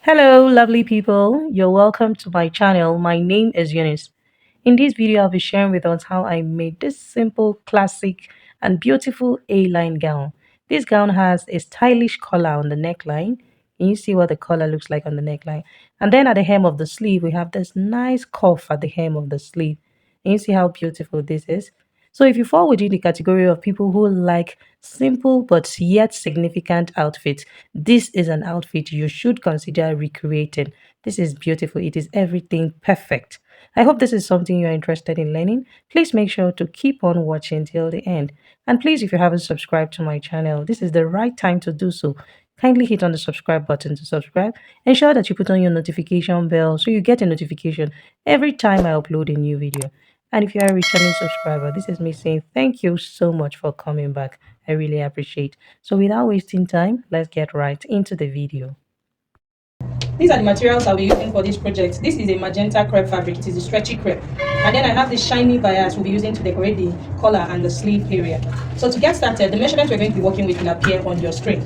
Hello, lovely people. You're welcome to my channel. My name is Eunice. In this video, I'll be sharing with us how I made this simple, classic, and beautiful A-line gown. This gown has a stylish collar on the neckline. Can you see what the collar looks like on the neckline? And then at the hem of the sleeve, we have this nice cuff at the hem of the sleeve. And you see how beautiful this is? So if you fall within the category of people who like simple but yet significant outfits, this is an outfit you should consider recreating. This is beautiful. It is everything perfect. I hope this is something you're interested in learning. Please make sure to keep on watching till the end. And please, if you haven't subscribed to my channel, this is the right time to do so. Kindly hit on the subscribe button to subscribe. Ensure that you put on your notification bell so you get a notification every time I upload a new video. And if you are a returning subscriber, this is me saying thank you so much for coming back. I really appreciate. So without wasting time, let's get right into the video. These are the materials I'll be using for this project. This is a magenta crepe fabric. It is a stretchy crepe. And then I have this shiny bias we'll be using to decorate the collar and the sleeve area. So to get started, the measurements we're going to be working with will appear on your screen.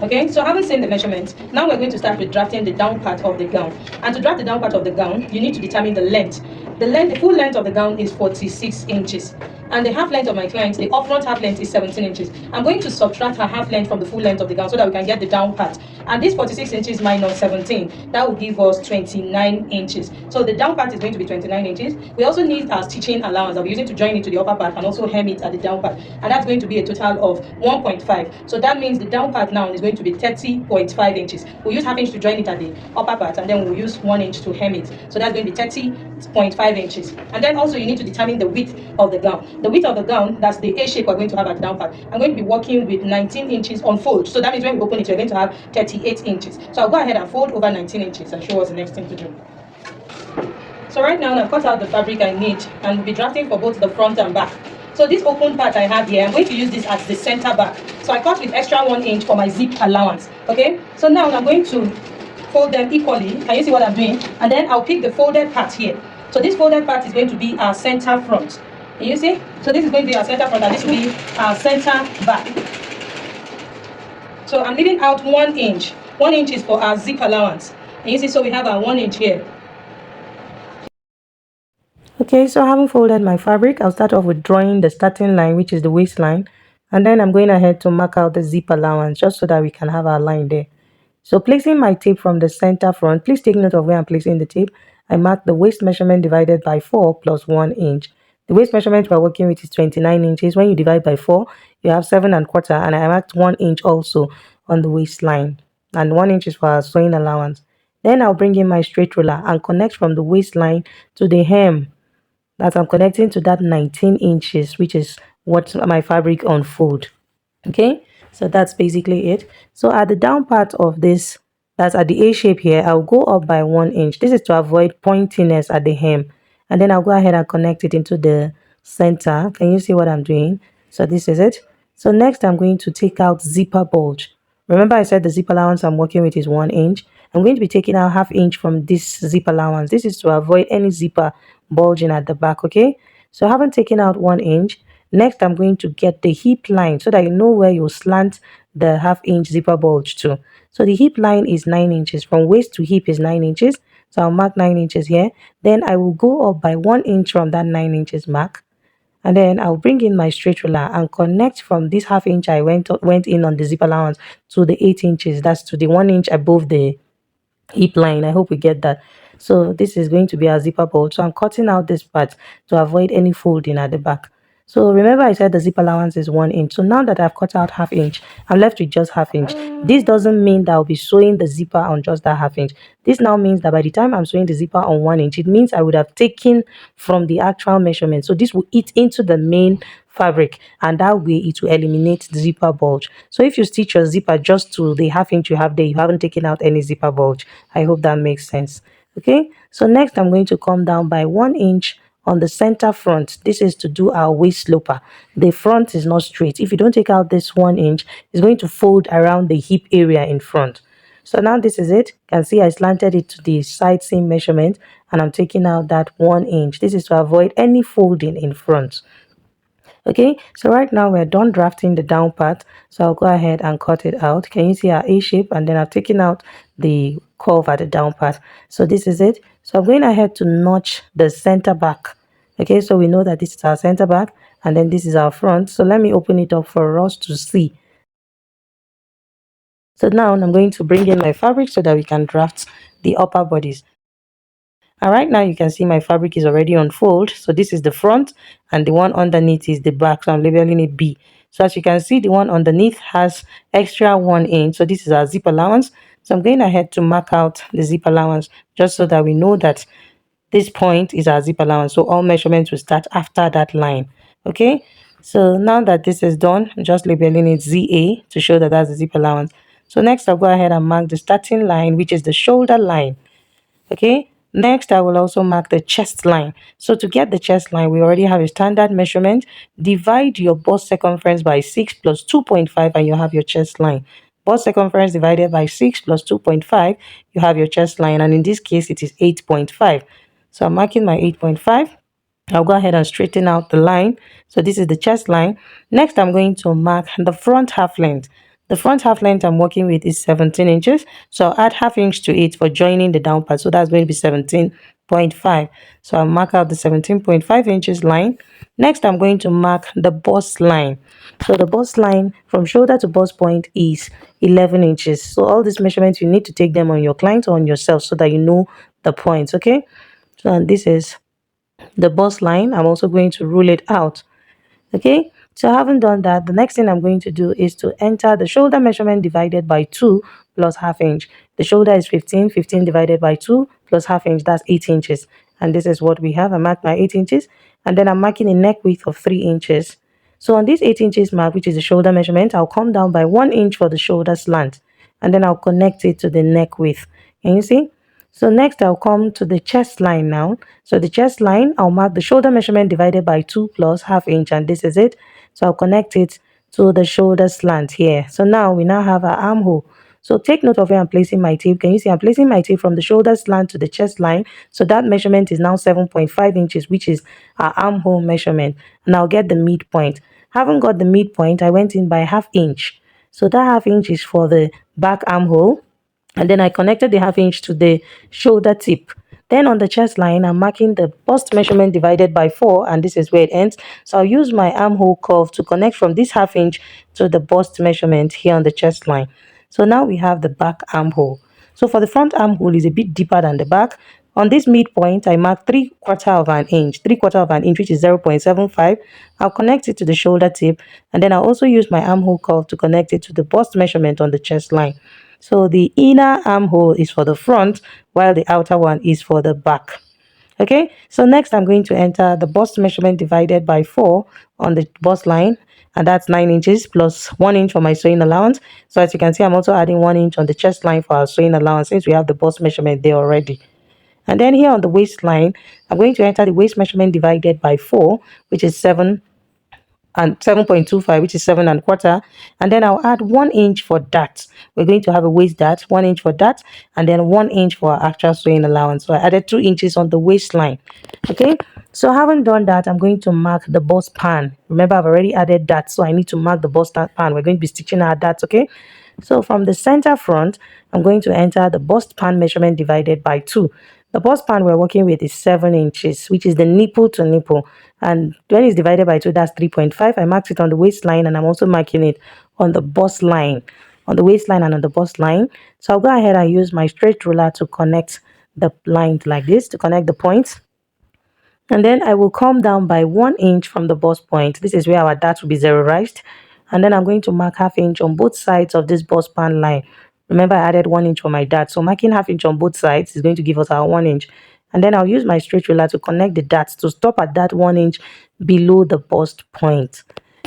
Okay, so having seen the measurements, now we're going to start with drafting the down part of the gown. And to draft the down part of the gown, you need to determine the length. The full length of the gown is 46 inches. And the half length of my client, the upfront half length is 17 inches. I'm going to subtract her half length from the full length of the gown so that we can get the down part. And this 46 inches minus 17, that will give us 29 inches. So the down part is going to be 29 inches. We also need our stitching allowance that we're using to join it to the upper part and also hem it at the down part. And that's going to be a total of 1.5. So that means the down part now is going to be 30.5 inches. We'll use half inch to join it at the upper part, and then we'll use 1 inch to hem it. So that's going to be 30.5 inches. And then also you need to determine the width of the gown. The width of the gown, that's the A shape we're going to have at the down part. I'm going to be working with 19 inches on fold. So that means when we open it, you're going to have 38 inches. So I'll go ahead and fold over 19 inches and show us the next thing to do. So right now I've cut out the fabric I need, and we'll be drafting for both the front and back. So this open part I have here, I'm going to use this as the center back. So I cut with extra 1 inch for my zip allowance. Okay, so now I'm going to fold them equally. Can you see what I'm doing? And then I'll pick the folded part here. So this folded part is going to be our center front. Can you see? So this is going to be our center front, and this will be our center back. So I'm leaving out 1 inch. 1 inch is for our zip allowance. And you see, so we have our 1 inch here. Okay, so having folded my fabric, I'll start off with drawing the starting line, which is the waistline. And then I'm going ahead to mark out the zip allowance just so that we can have our line there. So placing my tape from the center front, please take note of where I'm placing the tape. I mark the waist measurement divided by 4 plus 1 inch. The waist measurement we're working with is 29 inches. When you divide by 4, you have 7¼ and I marked 1 inch also on the waistline. And 1 inch is for our sewing allowance. Then I'll bring in my straight ruler and connect from the waistline to the hem. That I'm connecting to that 19 inches, which is what my fabric unfold. Okay, so that's basically it. So at the down part of this, that's at the A shape here, I'll go up by 1 inch. This is to avoid pointiness at the hem. And then I'll go ahead and connect it into the center. Can you see what I'm doing? So this is it. So next I'm going to take out zipper bulge. Remember I said the zip allowance I'm working with is 1 inch. I'm going to be taking out ½ inch from this zip allowance. This is to avoid any zipper bulging at the back. Okay, so I haven't taken out 1 inch. Next I'm going to get the hip line so that you know where you slant the ½ inch zipper bulge to. So the hip line is 9 inches. From waist to hip is 9 inches. So I'll mark 9 inches here. Then I will go up by 1 inch from that 9 inches mark. And then I'll bring in my straight ruler and connect from this ½ inch I went in on the zip allowance to the 8 inches. That's to the 1 inch above the hip line. I hope we get that. So this is going to be our zipper bulge. So I'm cutting out this part to avoid any folding at the back. So remember I said the zip allowance is 1 inch. So now that I've cut out ½ inch, I'm left with just ½ inch. This doesn't mean that I'll be sewing the zipper on just that ½ inch. This now means that by the time I'm sewing the zipper on 1 inch, it means I would have taken from the actual measurement. So this will eat into the main fabric, and that way it will eliminate the zipper bulge. So if you stitch your zipper just to the ½ inch you have there, you haven't taken out any zipper bulge. I hope that makes sense. Okay, so next I'm going to come down by 1 inch on the center front. This is to do our waist sloper. The front is not straight. If you don't take out this 1 inch, it's going to fold around the hip area in front. So now this is it. You can see I slanted it to the side seam measurement, and I'm taking out that 1 inch. This is to avoid any folding in front. Okay, so right now we're done drafting the down part, so I'll go ahead and cut it out. Can you see our A shape? And then I've taken out the curve at the down part. So this is it. So I'm going ahead to notch the center back. Okay, so we know that this is our center back and then this is our front. So let me open it up for us to see. So now I'm going to bring in my fabric so that we can draft the upper bodies. And right now you can see my fabric is already on fold. So this is the front and the one underneath is the back. So I'm labeling it B. So as you can see, the one underneath has extra 1 inch. So this is our zip allowance. So I'm going ahead to mark out the zip allowance just so that we know that this point is our zip allowance. So all measurements will start after that line. Okay. So now that this is done, I'm just labeling it ZA to show that that's the zip allowance. So next I'll go ahead and mark the starting line, which is the shoulder line. Okay, next I will also mark the chest line. So to get the chest line, we already have a standard measurement. Divide your bust circumference by 6 plus 2.5 and you have your chest line. Bust circumference divided by 6 plus 2.5, you have your chest line, and in this case it is 8.5. So I'm marking my 8.5. I'll go ahead and straighten out the line. So this is the chest line. Next, I'm going to mark the front half length. The front half length I'm working with is 17 inches. So I'll add half inch to it for joining the down part. So that's going to be 17.5. So I'll mark out the 17.5 inches line. Next, I'm going to mark the bust line. So the bust line from shoulder to bust point is 11 inches. So all these measurements, you need to take them on your client or on yourself so that you know the points, okay? So and this is the bust line. I'm also going to rule it out. Okay, so I haven't done that. The next thing I'm going to do is to enter the shoulder measurement divided by 2 plus half inch. The shoulder is 15. 15 divided by 2 plus half inch, that's 8 inches. And this is what we have. I marked my 8 inches and then I'm marking a neck width of 3 inches. So on this 8 inches mark, which is the shoulder measurement, I'll come down by 1 inch for the shoulder slant and then I'll connect it to the neck width. Can you see? So next I'll come to the chest line now. So the chest line, I'll mark the shoulder measurement divided by 2 plus half inch, and this is it. So I'll connect it to the shoulder slant here. So now we now have our armhole. So take note of where I'm placing my tape. Can you see I'm placing my tape from the shoulder slant to the chest line? So that measurement is now 7.5 inches, which is our armhole measurement. And I'll get the midpoint. Haven't got the midpoint, I went in by half inch. So that half inch is for the back armhole, and then I connected the half inch to the shoulder tip. Then on the chest line, I'm marking the bust measurement divided by 4, and this is where it ends. So I'll use my armhole curve to connect from this half inch to the bust measurement here on the chest line. So now we have the back armhole. So for the front armhole is a bit deeper than the back. On this midpoint, I mark 3/4 of an inch, 3/4 of an inch, which is 0.75. I'll connect it to the shoulder tip, and then I'll also use my armhole curve to connect it to the bust measurement on the chest line. So the inner armhole is for the front, while the outer one is for the back. Okay, so next I'm going to enter the bust measurement divided by 4 on the bust line, and that's 9 inches plus 1 inch for my sewing allowance. So as you can see, I'm also adding 1 inch on the chest line for our sewing allowance since we have the bust measurement there already. And then here on the waistline, I'm going to enter the waist measurement divided by 4, which is 7.25, which is 7 1/4, and then I'll add 1 inch for that. We're going to have a waist dart, 1 inch for that, and then 1 inch for our actual sewing allowance. So I added 2 inches on the waistline. Okay, so having done that, I'm going to mark the bust pan. Remember, I've already added that, so I need to mark the bust pan. We're going to be stitching our that. Okay, so from the center front, I'm going to enter the bust pan measurement divided by 2. The bust pan we're working with is 7 inches, which is the nipple to nipple. And when it's divided by 2, that's 3.5. I marked it on the waistline, and I'm also marking it on the bust line, on the waistline and on the bust line. So I'll go ahead and use my straight ruler to connect the lines like this, to connect the points. And then I will come down by 1 inch from the bust point. This is where our dart will be zeroized. And then I'm going to mark half inch on both sides of this bust pan line. Remember, I added 1 inch for my dart. So marking half inch on both sides is going to give us our 1 inch. And then I'll use my straight ruler to connect the darts to stop at that 1 inch below the bust point.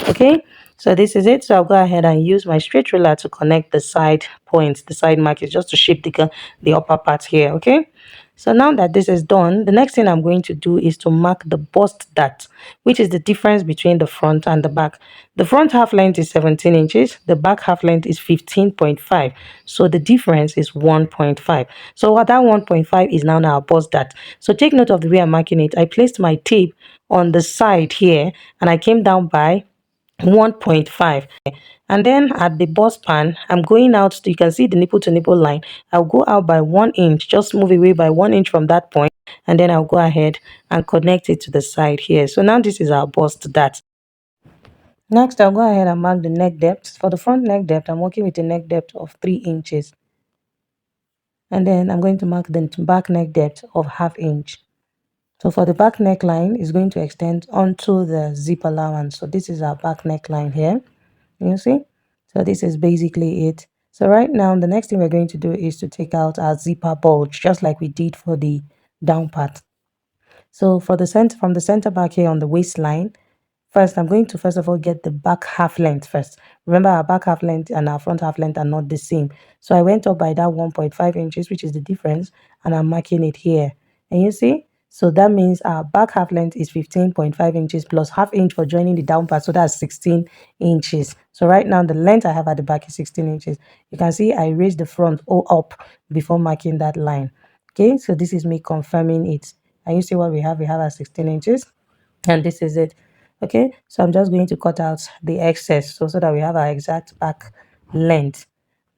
Okay, so this is it. So I'll go ahead and use my straight ruler to connect the side points, the side markers, just to shape the upper part here. Okay, So now that this is done, the next thing I'm going to do is to mark the bust dart, which is the difference between the front and the back. The front half length is 17 inches, the back half length is 15.5. So the difference is 1.5. So what that 1.5 is now our bust dart. So take note of the way I'm marking it. I placed my tape on the side here and I came down by 1.5, and then at the bust pan I'm going out you can see the nipple to nipple line. I'll go out by 1 inch, just move away by 1 inch from that point, and then I'll go ahead and connect it to the side here. So now this is our bust dart. Next, I'll go ahead and mark the neck depth. For the front neck depth, I'm working with a neck depth of 3 inches, and then I'm going to mark the back neck depth of ½ inch. So for the back neckline, it's going to extend onto the zip allowance. So this is our back neckline here. You see? So this is basically it. So right now, the next thing we're going to do is to take out our zipper bulge, just like we did for the down part. So for the center, from the center back here on the waistline, first, I'm going to first of all get the back half length first. Remember, our back half length and our front half length are not the same. So I went up by that 1.5 inches, which is the difference, and I'm marking it here. And you see? So that means our back half length is 15.5 inches plus ½ inch for joining the down part. So that's 16 inches. So right now, the length I have at the back is 16 inches. You can see I raised the front all up before marking that line. Okay, so this is me confirming it. And you see what we have? We have our 16 inches, and this is it. Okay, so I'm just going to cut out the excess so that we have our exact back length.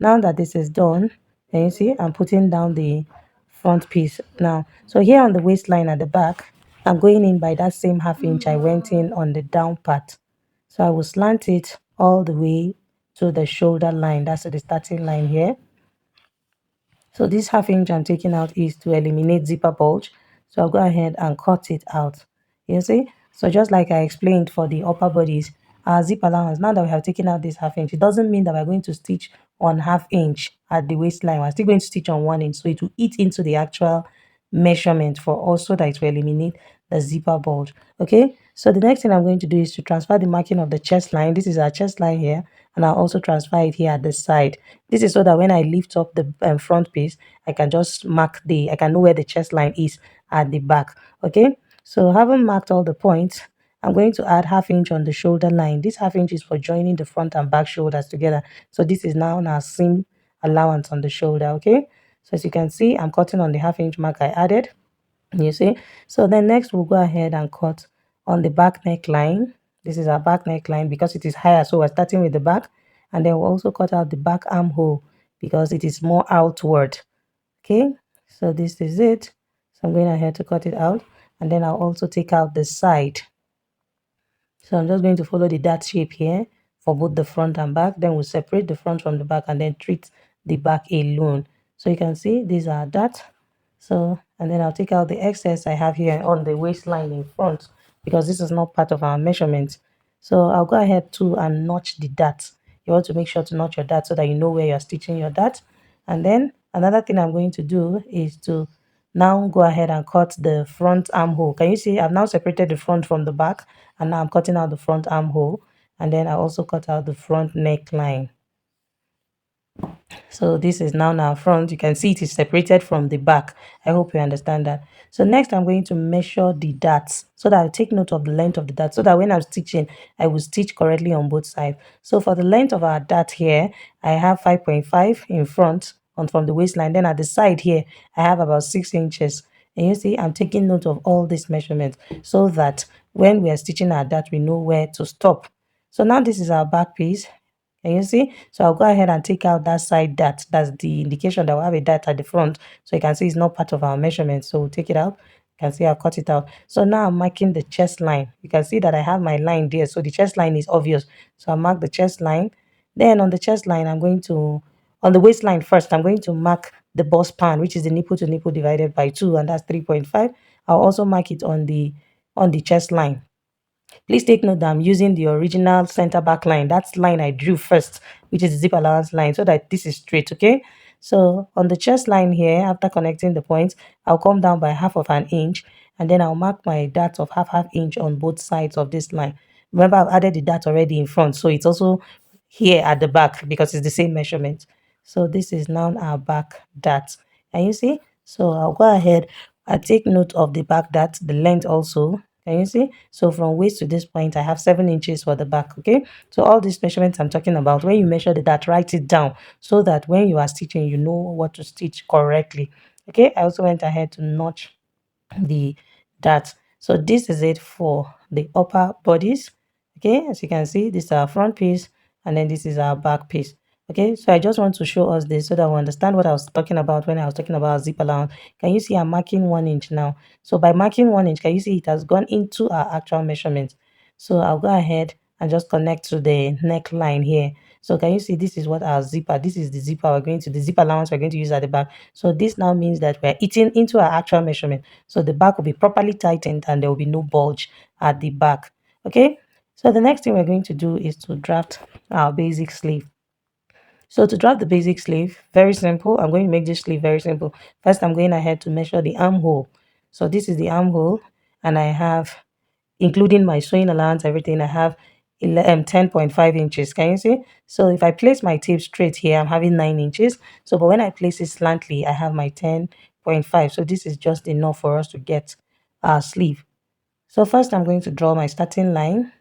Now that this is done, can you see I'm putting down the front piece now. So here on the waistline at the back, I'm going in by that same ½ inch I went in on the down part. So I will slant it all the way to the shoulder line. That's the starting line here. So this ½ inch I'm taking out is to eliminate zipper bulge. So I'll go ahead and cut it out. You see? So just like I explained for the upper bodies, our zip allowance, now that we have taken out this ½ inch, it doesn't mean that we're going to stitch on ½ inch at the waistline. We're still going to stitch on 1 inch. So it will eat into the actual measurement for us so that it will eliminate the zipper bulge. Okay, so the next thing I'm going to do is to transfer the marking of the chest line. This is our chest line here, and I'll also transfer it here at the side. This is so that when I lift up the front piece, I can just mark I can know where the chest line is at the back. Okay, so having marked all the points, I'm going to add ½ inch on the shoulder line. This ½ inch is for joining the front and back shoulders together. So this is now our seam allowance on the shoulder. Okay, so as you can see, I'm cutting on the ½ inch mark I added. You see? So then next we'll go ahead and cut on the back neckline. This is our back neckline because it is higher. So we're starting with the back, and then we'll also cut out the back armhole because it is more outward. Okay, so this is it. So I'm going ahead to cut it out, and then I'll also take out the side. So I'm just going to follow the dart shape here for both the front and back. Then we'll separate the front from the back and then treat the back alone. So you can see these are darts. So, and then I'll take out the excess I have here on the waistline in front because this is not part of our measurement. So I'll go ahead too and notch the dart. You want to make sure to notch your dart so that you know where you're stitching your dart. And then another thing I'm going to do is to now go ahead and cut the front armhole. Can you see I've now separated the front from the back, and now I'm cutting out the front armhole, and then I also cut out the front neckline. So this is now our front. You can see it is separated from the back. I hope you understand that. So next I'm going to measure the darts so that I take note of the length of the dart so that when I'm stitching, I will stitch correctly on both sides. So for the length of our dart here, I have 5.5 in front on from the waistline. Then at the side here, I have about 6 inches. And you see, I'm taking note of all these measurements so that when we are stitching our dart, we know where to stop. So now this is our back piece. Can you see? So I'll go ahead and take out that side dart. That's the indication that we'll have a dart at the front. So you can see it's not part of our measurement. So we'll take it out. You can see I've cut it out. So now I'm marking the chest line. You can see that I have my line there. So the chest line is obvious. So I mark the chest line. Then on the chest line, on the waistline first, I'm going to mark the bust pan, which is the nipple to nipple divided by 2, and that's 3.5. I'll also mark it on the chest line. Please take note that I'm using the original center back line. That's line I drew first, which is the zip allowance line, so that this is straight, okay? So on the chest line here, after connecting the points, I'll come down by ½ inch, and then I'll mark my dart of half inch on both sides of this line. Remember, I've added the dart already in front, so it's also here at the back because it's the same measurement. So this is now our back dart. And you see, So I'll go ahead. I take note of the back, that the length also. Can you see? So from waist to this point, I have 7 inches for the back. Okay. So all these measurements I'm talking about, when you measure the that, write it down so that when you are stitching, you know what to stitch correctly. Okay. I also went ahead to notch the that. So this is it for the upper bodies. Okay, as you can see, this is our front piece and then this is our back piece. Okay, so I just want to show us this so that we understand what I was talking about when I was talking about zip allowance. Can you see I'm marking 1 inch now? So by marking 1 inch, can you see it has gone into our actual measurement? So I'll go ahead and just connect to the neckline here. So can you see this is what our zipper, this is the zipper we're going to, the zip allowance we're going to use at the back. So this now means that we're eating into our actual measurement. So the back will be properly tightened and there will be no bulge at the back. Okay. So the next thing we're going to do is to draft our basic sleeve. So to draft the basic sleeve, very simple. I'm going to make this sleeve very simple. First, I'm going ahead to measure the armhole. So this is the armhole and I have, including my sewing allowance, everything, I have 10.5 inches. Can you see? So if I place my tape straight here, I'm having 9 inches. So but when I place it slantly, I have my 10.5. So this is just enough for us to get our sleeve. So first I'm going to draw my starting line,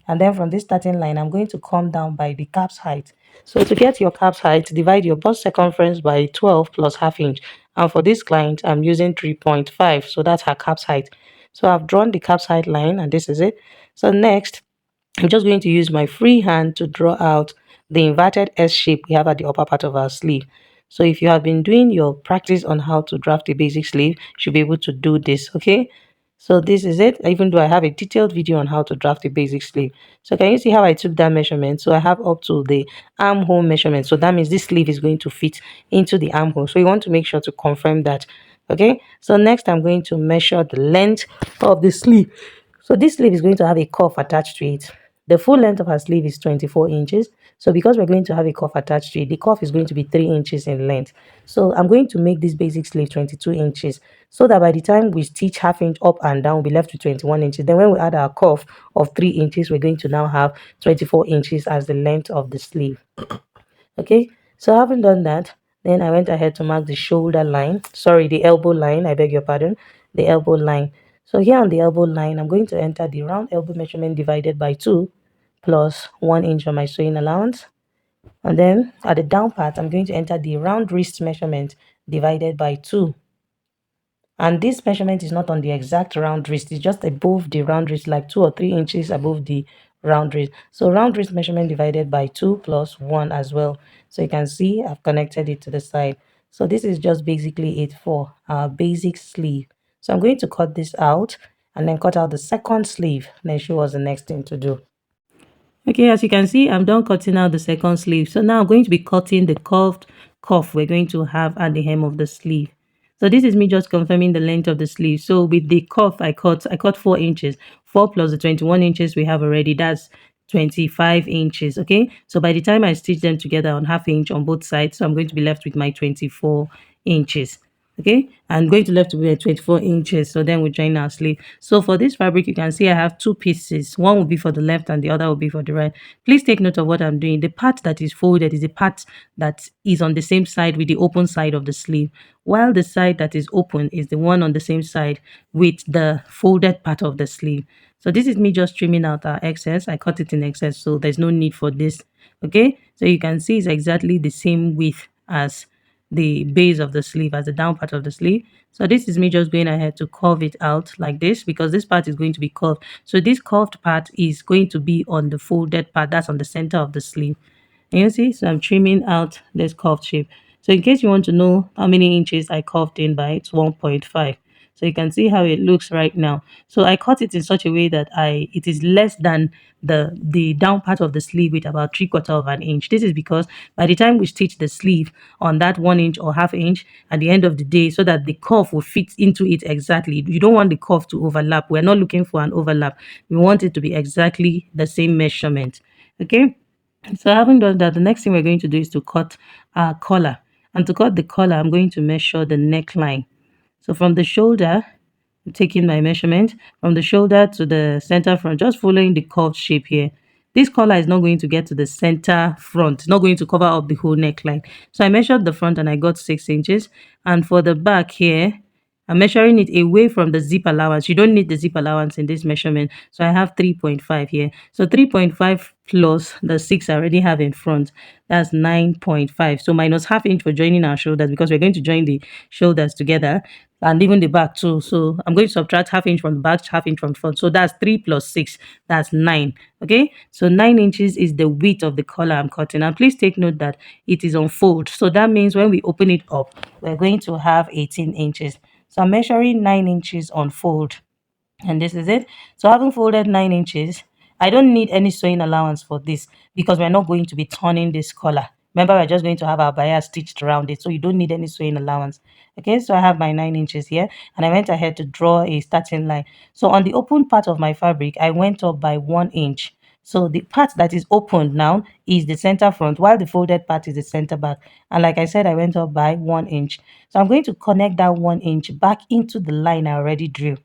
and then from this starting line I'm going to come down by the cap's height. So to get your cap's height, divide your bust circumference by 12 plus half inch, and for this client I'm using 3.5, so that's her cap's height. So I've drawn the cap's height line and this is it. So next I'm just going to use my free hand to draw out the inverted S shape we have at the upper part of our sleeve. So if you have been doing your practice on how to draft a basic sleeve, you should be able to do this. Okay, so this is it, even though I have a detailed video on how to draft a basic sleeve. So can you see how I took that measurement? So I have up to the armhole measurement, so that means this sleeve is going to fit into the armhole, so you want to make sure to confirm that. Okay, so next I'm going to measure the length of the sleeve. So this sleeve is going to have a cuff attached to it. The full length of her sleeve is 24 inches. So because we're going to have a cuff attached to it, the cuff is going to be 3 inches in length. So I'm going to make this basic sleeve 22 inches so that by the time we stitch half inch up and down, we'll be left with 21 inches. Then when we add our cuff of 3 inches, we're going to now have 24 inches as the length of the sleeve. Okay, so having done that, then I went ahead to mark the shoulder line, sorry, the elbow line, I beg your pardon, the elbow line. So here on the elbow line, I'm going to enter the round elbow measurement divided by 2 plus 1 inch on my sewing allowance. And then at the down part, I'm going to enter the round wrist measurement divided by 2. And this measurement is not on the exact round wrist, it's just above the round wrist, like 2 or 3 inches above the round wrist. So round wrist measurement divided by 2 plus 1 as well. So you can see I've connected it to the side. So this is just basically it for our basic sleeve. So I'm going to cut this out and then cut out the second sleeve, then show us the next thing to do. Okay, as you can see, I'm done cutting out the second sleeve. So now I'm going to be cutting the curved cuff we're going to have at the hem of the sleeve. So this is me just confirming the length of the sleeve. So with the cuff, I cut 4 inches. 4 plus the 21 inches we have already, that's 25 inches. Okay, so by the time I stitch them together on half inch on both sides, so I'm going to be left with my 24 inches. Okay, I'm going to left to be at 24 inches, so then we join our sleeve. So for this fabric, you can see I have two pieces. One will be for the left and the other will be for the right. Please take note of what I'm doing. The part that is folded is the part that is on the same side with the open side of the sleeve, while the side that is open is the one on the same side with the folded part of the sleeve. So this is me just trimming out our excess. I cut it in excess, so there's no need for this. Okay, so you can see it's exactly the same width as the base of the sleeve, as the down part of the sleeve. So this is me just going ahead to curve it out like this, because this part is going to be curved. So this curved part is going to be on the folded part, that's on the center of the sleeve. And you see, so I'm trimming out this curved shape. So in case you want to know how many inches I curved in by, it's 1.5. So you can see how it looks right now. So I cut it in such a way that it is less than the down part of the sleeve with about 3/4 of an inch. This is because by the time we stitch the sleeve on that 1 inch or half inch at the end of the day, so that the cuff will fit into it exactly. You don't want the cuff to overlap. We're not looking for an overlap. We want it to be exactly the same measurement. Okay. So having done that, the next thing we're going to do is to cut our collar. And to cut the collar, I'm going to measure the neckline. So from the shoulder, I'm taking my measurement from the shoulder to the center front, just following the curved shape here. this collar is not going to get to the center front, it's not going to cover up the whole neckline. So I measured the front and I got 6 inches. And for the back here, I'm measuring it away from the zip allowance. You don't need the zip allowance in this measurement. So I have 3.5 here. So 3.5 plus the 6 I already have in front, that's 9.5. So minus half inch for joining our shoulders, because we're going to join the shoulders together and even the back too. So I'm going to subtract half inch from the back, half inch from the front. So that's 3 plus 6, that's 9. Okay, so 9 inches is the width of the collar I'm cutting. And please take note that it is on fold. So that means when we open it up, we're going to have 18 inches. So I'm measuring 9 inches on fold, and this is it. So having folded 9 inches, I don't need any sewing allowance for this because we're not going to be turning this collar. Remember, we're just going to have our bias stitched around it, so you don't need any sewing allowance. Okay, so I have my 9 inches here, and I went ahead to draw a starting line. So on the open part of my fabric, I went up by 1 inch. So the part that is opened now is the center front, while the folded part is the center back. And like I said, I went up by 1 inch. So I'm going to connect that 1 inch back into the line I already drew.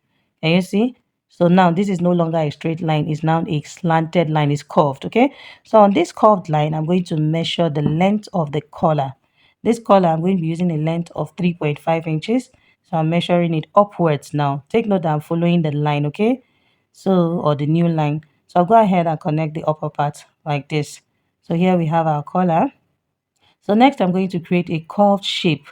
Can you see? So now this is no longer a straight line, it's now a slanted line, it's curved. Okay, so on this curved line, I'm going to measure the length of the collar. This collar, I'm going to be using a length of 3.5 inches. So I'm measuring it upwards now. Take note that I'm following the line, okay? So, or the new line. So I'll go ahead and connect the upper part like this. So here we have our collar. So next I'm going to create a curved shape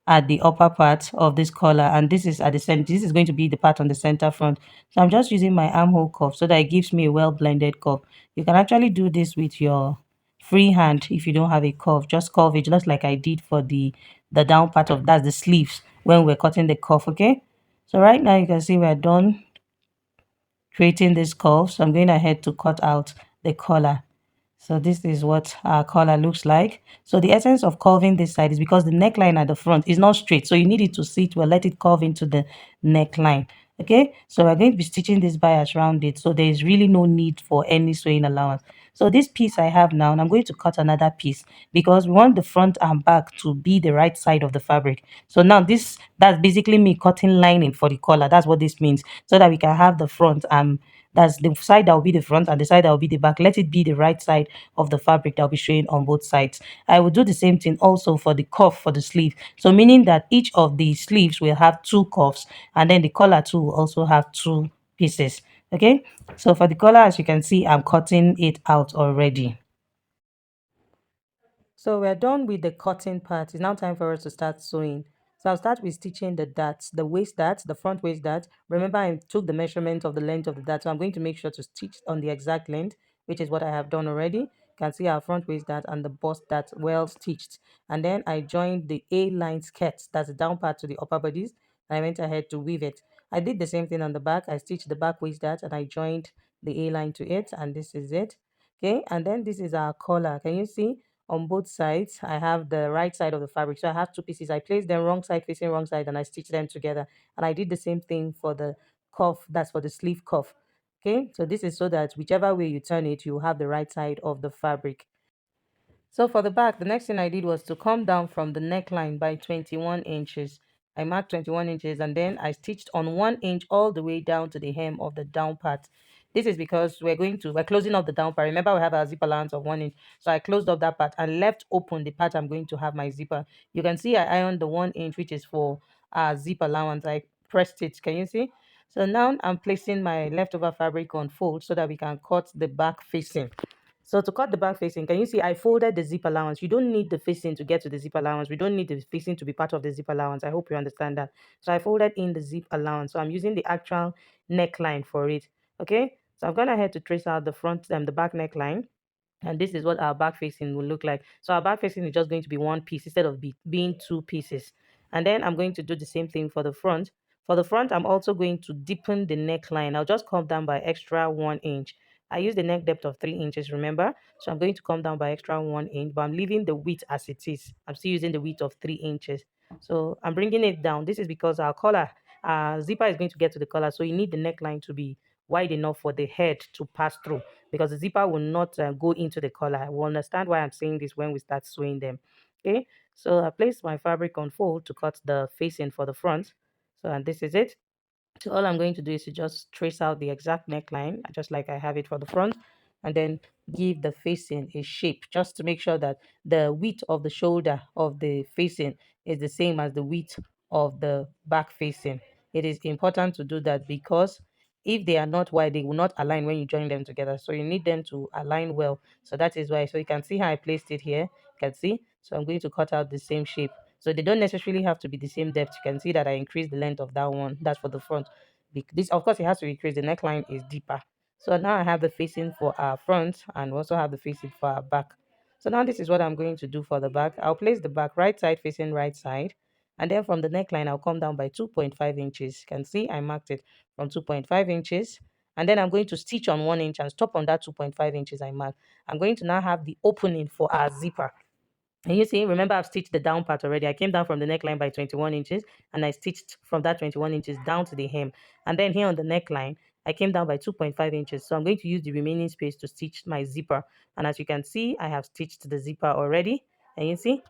at the upper part of this collar, and this is at the center. This is going to be the part on the center front. So I'm just using my armhole curve so that it gives me a well blended curve. You can actually do this with your free hand if you don't have a curve. Just curve it just like I did for the down part of that's the sleeves when we're cutting the cuff. Okay, so right now you can see we're done creating this curve. So I'm going ahead to cut out the collar. So this is what our collar looks like. So the essence of curving this side is because the neckline at the front is not straight. So you need it to sit well, let it curve into the neckline. Okay, so we're going to be stitching this bias around it. So there is really no need for any sewing allowance. So this piece I have now, and I'm going to cut another piece because we want the front and back to be the right side of the fabric. So now that's basically me cutting lining for the collar. That's what this means, so that we can have the front and that's the side that will be the front and the side that will be the back. Let it be the right side of the fabric that will be showing on both sides. I will do the same thing also for the cuff for the sleeve. So meaning that each of the sleeves will have two cuffs, and then the collar too will also have two pieces. Okay, so for the collar, as you can see, I'm cutting it out already. So we're done with the cutting part. It's now time for us to start sewing. So I'll start with stitching the darts, the waist dart, the front waist dart. Remember, I took the measurement of the length of the dart, so I'm going to make sure to stitch on the exact length, which is what I have done already. You can see our front waist dart and the bust dart well stitched. And then I joined the A-line skirt, that's the down part to the upper bodies. I went ahead to weave it. I did the same thing on the back. I stitched the back waist dart and I joined the A-line to it, and this is it. Okay, and then this is our collar. Can you see? On both sides I have the right side of the fabric, so I have two pieces. I placed them wrong side facing wrong side and I stitched them together, and I did the same thing for the cuff, that's for the sleeve cuff. Okay, so this is so that whichever way you turn it, you have the right side of the fabric. So for the back, the next thing I did was to come down from the neckline by 21 inches. I marked 21 inches and then I stitched on 1 inch all the way down to the hem of the down part. This is because we're closing up the down part. Remember, we have our zipper allowance of 1 inch. So I closed up that part and left open the part I'm going to have my zipper. You can see I ironed the 1 inch, which is for zip allowance. I pressed it. Can you see? So now I'm placing my leftover fabric on fold so that we can cut the back facing. So to cut the back facing, can you see I folded the zip allowance? You don't need the facing to get to the zip allowance. We don't need the facing to be part of the zip allowance. I hope you understand that. So I folded in the zip allowance. So I'm using the actual neckline for it. Okay. So I've gone ahead to trace out the front and the back neckline. And this is what our back facing will look like. So our back facing is just going to be one piece instead of being two pieces. And then I'm going to do the same thing for the front. For the front, I'm also going to deepen the neckline. I'll just come down by extra 1 inch. I use the neck depth of 3 inches, remember? So I'm going to come down by extra 1 inch, but I'm leaving the width as it is. I'm still using the width of 3 inches. So I'm bringing it down. This is because our collar, zipper is going to get to the collar. So you need the neckline to be wide enough for the head to pass through, because the zipper will not go into the collar. I will understand why I'm saying this when we start sewing them. Okay, so I placed my fabric on fold to cut the facing for the front. So, and this is it. So all I'm going to do is to just trace out the exact neckline, just like I have it for the front. and then give the facing a shape, just to make sure that the width of the shoulder of the facing is the same as the width of the back facing. It is important to do that because if they are not wide, they will not align when you join them together. So you need them to align well. So that is why. So you can see how I placed it here. You can see. So I'm going to cut out the same shape. So they don't necessarily have to be the same depth. You can see that I increased the length of that one. That's for the front. This, of course, it has to increase. The neckline is deeper. So now I have the facing for our front and also have the facing for our back. So now this is what I'm going to do for the back. I'll place the back right side facing right side. And then from the neckline, I'll come down by 2.5 inches. You can see I marked it from 2.5 inches. And then I'm going to stitch on 1 inch and stop on that 2.5 inches I marked. I'm going to now have the opening for our zipper. And you see, remember I've stitched the down part already. I came down from the neckline by 21 inches and I stitched from that 21 inches down to the hem. And then here on the neckline, I came down by 2.5 inches. So I'm going to use the remaining space to stitch my zipper. And as you can see, I have stitched the zipper already. And you see,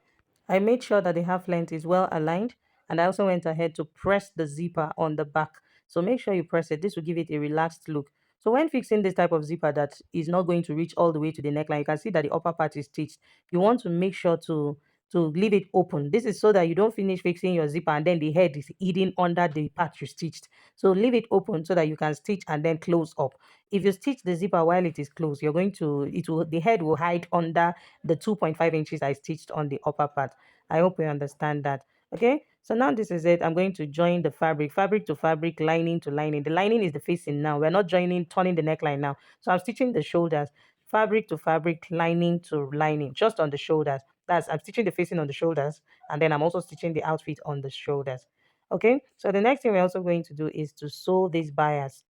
I made sure that the half length is well aligned, and I also went ahead to press the zipper on the back. So make sure you press it. This will give it a relaxed look. So when fixing this type of zipper that is not going to reach all the way to the neckline, you can see that the upper part is stitched. You want to make sure to leave it open. This is so that you don't finish fixing your zipper and then the head is hidden under the part you stitched. So leave it open so that you can stitch and then close up. If you stitch the zipper while it is closed, you're going to, it will, the head will hide under the 2.5 inches I stitched on the upper part. I hope you understand that. Okay, so now this is it. I'm going to join the fabric to fabric, lining to lining. The lining is the facing now. We're not joining, turning the neckline now. So I'm stitching the shoulders, fabric to fabric, lining to lining, just on the shoulders. That's, I'm stitching the facing on the shoulders, and then I'm also stitching the outfit on the shoulders. Okay, so the next thing we're also going to do is to sew this bias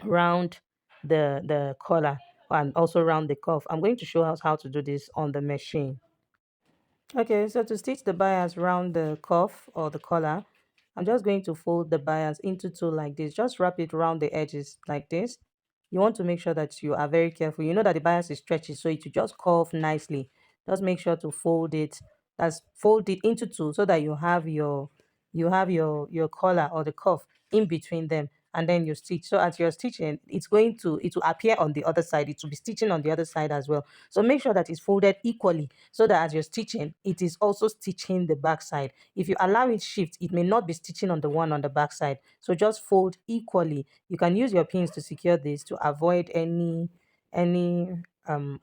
round the collar and also round the cuff. I'm going to show us how to do this on the machine. Okay, so to stitch the bias round the cuff or the collar, I'm just going to fold the bias into two like this. Just wrap it around the edges like this. You want to make sure that you are very careful. You know that the bias is stretchy, so it will just curve nicely. Just make sure to fold it. That's fold it into two so that you have your collar or the cuff in between them, and then you stitch. So as you're stitching, it will appear on the other side. It will be stitching on the other side as well. So make sure that it's folded equally so that as you're stitching, it is also stitching the back side. If you allow it shift, it may not be stitching on the one on the back side. So just fold equally. You can use your pins to secure this to avoid any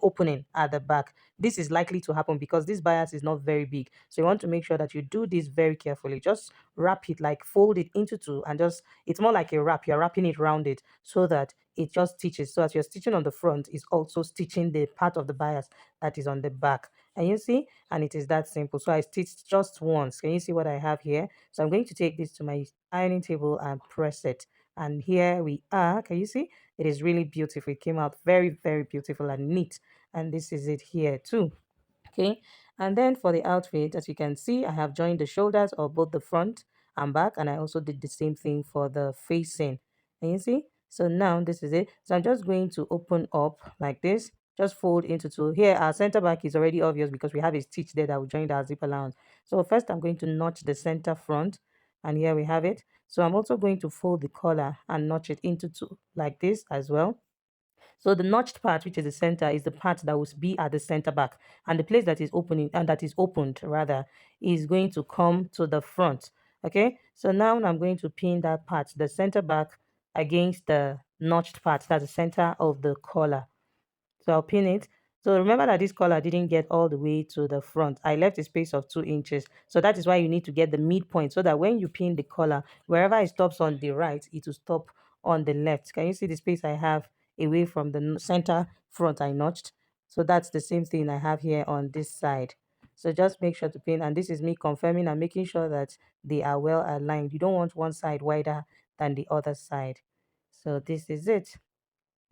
opening at the back. This is likely to happen because this bias is not very big, so you want to make sure that you do this very carefully. Just wrap it, like fold it into two, and just, it's more like a wrap. You're wrapping it around it so that it just stitches. So as you're stitching on the front, is also stitching the part of the bias that is on the back. And you see, and it is that simple. So I stitched just once. Can you see what I have here? So I'm going to take this to my ironing table and press it, and here we are. Can you see? It is really beautiful. It came out very, very beautiful and neat. And this is it here too. Okay, and then for the outfit, as you can see, I have joined the shoulders of both the front and back, and I also did the same thing for the facing. And you see, so now this is it. So I'm just going to open up like this, just fold into two. Here our center back is already obvious because we have a stitch there that will join our zip allowance. So first I'm going to notch the center front, and here we have it. So I'm also going to fold the collar and notch it into two like this as well. So the notched part, which is the center, is the part that will be at the center back, and the place that is opening and that is opened rather is going to come to the front. Okay, so now I'm going to pin that part, the center back, against the notched part. That's the center of the collar. So I'll pin it. So remember that this collar didn't get all the way to the front. I left a space of 2 inches. So that is why you need to get the midpoint so that when you pin the collar, wherever it stops on the right, it will stop on the left. Can you see the space I have away from the center front I notched? So that's the same thing I have here on this side. So just make sure to pin, and this is me confirming and making sure that they are well aligned. You don't want one side wider than the other side. So this is it.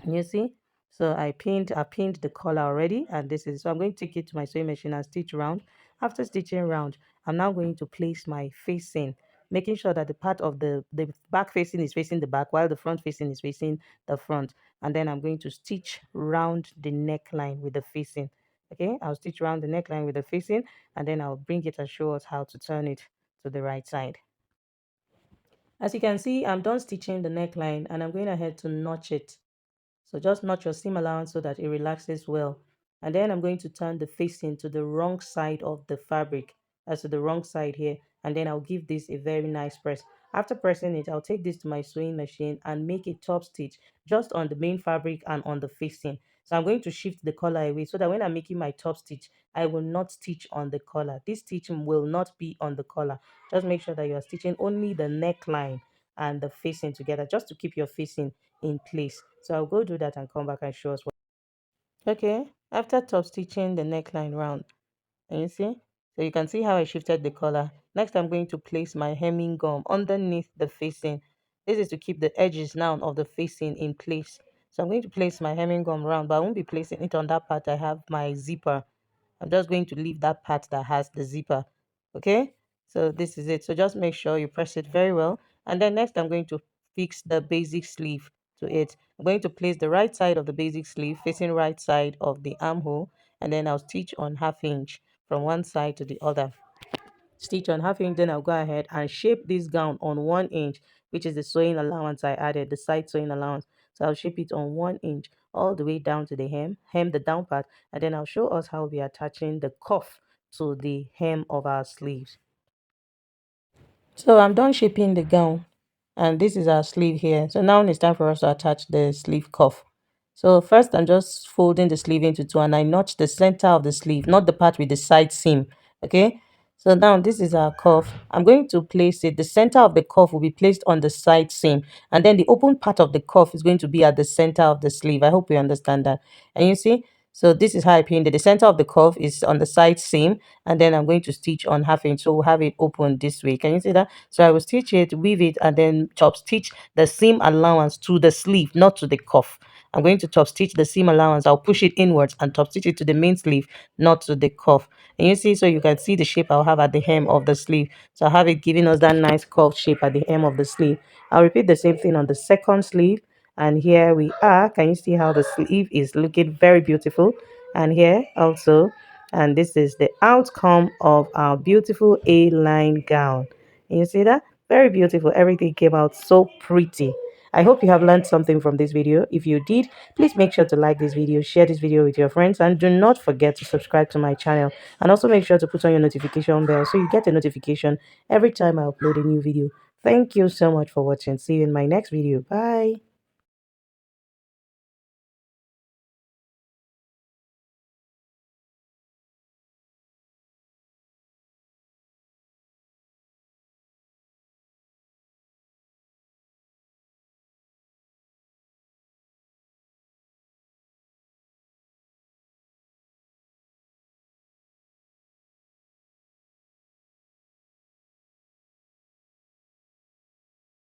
You see, so I pinned the collar already, and this is, so I'm going to take it to my sewing machine and stitch round. After stitching round, I'm now going to place my facing, making sure that the part of the back facing is facing the back while the front facing is facing the front. And then I'm going to stitch round the neckline with the facing. Okay, I'll stitch around the neckline with the facing, and then I'll bring it and show us how to turn it to the right side. As you can see, I'm done stitching the neckline, and I'm going ahead to notch it. So just notch your seam allowance so that it relaxes well. And then I'm going to turn the facing to the wrong side of the fabric, as to the wrong side here. And then I'll give this a very nice press. After pressing it, I'll take this to my sewing machine and make a top stitch just on the main fabric and on the facing. So I'm going to shift the collar away so that when I'm making my top stitch, I will not stitch on the collar. This stitching will not be on the collar. Just make sure that you are stitching only the neckline and the facing together, just to keep your facing in place. So I'll go do that and come back and show us what. Okay, after top stitching the neckline round, and you see, so you can see how I shifted the collar. Next, I'm going to place my hemming gum underneath the facing. This is to keep the edges now of the facing in place. So I'm going to place my hemming gum round, but I won't be placing it on that part. I have my zipper. I'm just going to leave that part that has the zipper. Okay, so this is it. So just make sure you press it very well. And then next I'm going to fix the basic sleeve to it. I'm going to place the right side of the basic sleeve facing right side of the armhole, and then I'll stitch on half inch from one side to the other. Stitch on half inch, then I'll go ahead and shape this gown on 1 inch, which is the sewing allowance I added, the side sewing allowance. So I'll shape it on 1 inch all the way down to the hem the down part, and then I'll show us how we're attaching the cuff to the hem of our sleeves. So I'm done shaping the gown, and this is our sleeve here. So now it's time for us to attach the sleeve cuff. So first I'm just folding the sleeve into two, and I notch the center of the sleeve, not the part with the side seam. Okay, so now this is our cuff. I'm going to place it, the center of the cuff will be placed on the side seam, and then the open part of the cuff is going to be at the center of the sleeve. I hope you understand that. And you see, so this is how I pinned it. The center of the cuff is on the side seam, and then I'm going to stitch on half inch, so we'll have it open this way. Can you see that? So I will stitch it, weave it, and then chop stitch the seam allowance to the sleeve, not to the cuff. I'm going to top stitch the seam allowance. I'll push it inwards and top stitch it to the main sleeve, not to the cuff. And you see, so you can see the shape I'll have at the hem of the sleeve. So I'll have it giving us that nice curved shape at the hem of the sleeve. I'll repeat the same thing on the second sleeve. And here we are. Can you see how the sleeve is looking very beautiful? And here also, and this is the outcome of our beautiful A-line gown. And you see that? Very beautiful. Everything came out so pretty. I hope you have learned something from this video. If you did, please make sure to like this video, share this video with your friends, and do not forget to subscribe to my channel. And also make sure to put on your notification bell so you get a notification every time I upload a new video. Thank you so much for watching. See you in my next video. Bye.